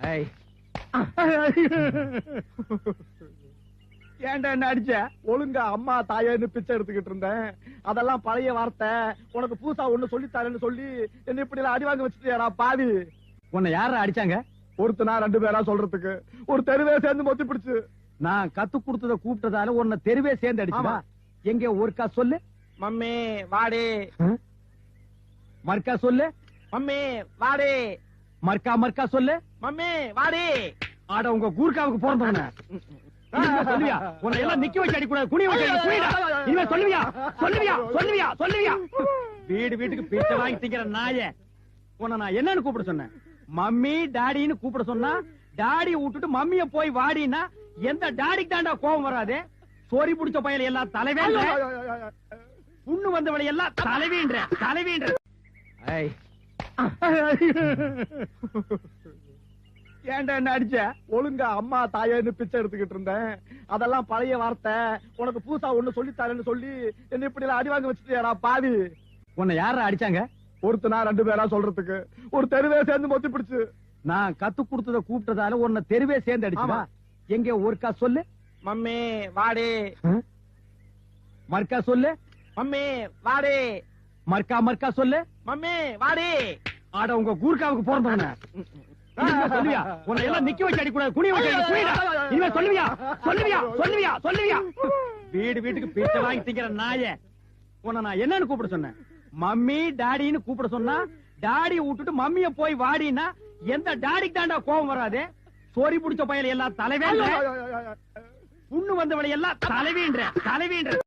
ஏய். ஏன்டா என்ன அடிச்ச? ஒழுங்கா அம்மா தாயன்னு பிச்சை எடுத்துக்கிட்டு இருந்தேன். அதெல்லாம் பழைய வார்த்தை. உனக்கு புதுசா ஒண்ணு சொல்லித்தாரேன்னு சொல்லி என்ன இப்படி எல்லாம் அடி வாங்க வச்சுட்டியாடா பாவி. உன்னை யாரா அடிச்சாங்க? ஒருத்தனா 2 பேரா சொல்றதுக்கு ஒரு தெருவே சேர்ந்து மொத்தி பிடிச்சு. நான் கத்து கொடுத்தத கூப்பிட்டதால உன்னை தெருவே சேர்ந்து அடிச்சா? எங்க ஒருக்கா சொல்லு. மம்மி வாடே. மர்க்கா சொல்லு. மம்மி வாடே. மர்க்கா மர்க்கா சொல்லு. மம்மி வாடே. ஆட உங்க கூர்க்காவுக்கு பிறந்தவன சொல்லுவியா? உன்னை எல்லாம் நிக்க வச்சு அடிக்கூடாது, குனிய வச்சு அடி, குனிடா. இனிமே சொல்லுவியா? சொல்லுவியா? சொல்லுவியா? சொல்லுவியா? வீடு வீட்டுக்கு பிச்சை வாங்கி திங்கிற நாய உன்னை நான் என்னன்னு கூப்பிட சொன்னேன்? மம்மி டாடின்னு கூப்பிட சொன்னா டாடி விட்டுட்டு மம்மிய போய் வாடினா எந்த டாடிக்கு தாண்டா கோபம் வராது? சோரி புடிச்ச பயல எல்லாம் தலைவேன்ற, புண்ணு வந்தவளை எல்லாம் தலைவீன்ற தலைவீன்ற. ஏன்டா என்ன அடிச்ச? ஒழுங்கா அம்மா தாயன்னு பிச்சை எடுத்துக்கிட்டு இருந்தேன். அதெல்லாம் பழைய வார்த்தை. உனக்கு புதுசா ஒண்ணு சொல்லித்தாரேன்னு சொல்லி என்ன இப்படி எல்லாம் அடி வாங்க வச்சுட்டியாடா பாவி. உன்னை யாரா அடிச்சாங்க? ஒருத்தனா 2 பேரா சொல்றதுக்கு ஒரு தெருவே சேர்ந்து மொத்தி பிடிச்சு. நான் கத்து கொடுத்தத கூப்பிட்டதால உன்னை தெருவே சேர்ந்து அடிச்சா? எங்க ஒருக்கா சொல்லு. மம்மி வாடே. மர்க்கா சொல்லு. மம்மி வாடே. மர்க்கா மர்க்கா சொல்லு. மம்மி வாடே. ஆட உங்க கூர்க்காவுக்கு பிறந்தவன சொல்லுவியா? உன்னை எல்லாம் நிக்க வச்சு அடிக்கூடாது, குனிய வச்சு அடி, குனிடா. இனிமே சொல்லுவியா? சொல்லுவியா? சொல்லுவியா? சொல்லுவியா? வீடு வீட்டுக்கு பிச்சை வாங்கி திங்கிற நாய உன்னை நான் என்னன்னு கூப்பிட சொன்னேன்? மம்மி டாடின்னு கூப்பிட சொன்னா டாடி விட்டுட்டு மம்மிய போய் வாடினா எந்த டாடிக்கு தாண்டா கோபம் வராது? சோரி புடிச்ச பயல எல்லாம் தலைவேன்ற, புண்ணு வந்தவளை எல்லாம் தலைவீன்ற தலைவீன்ற.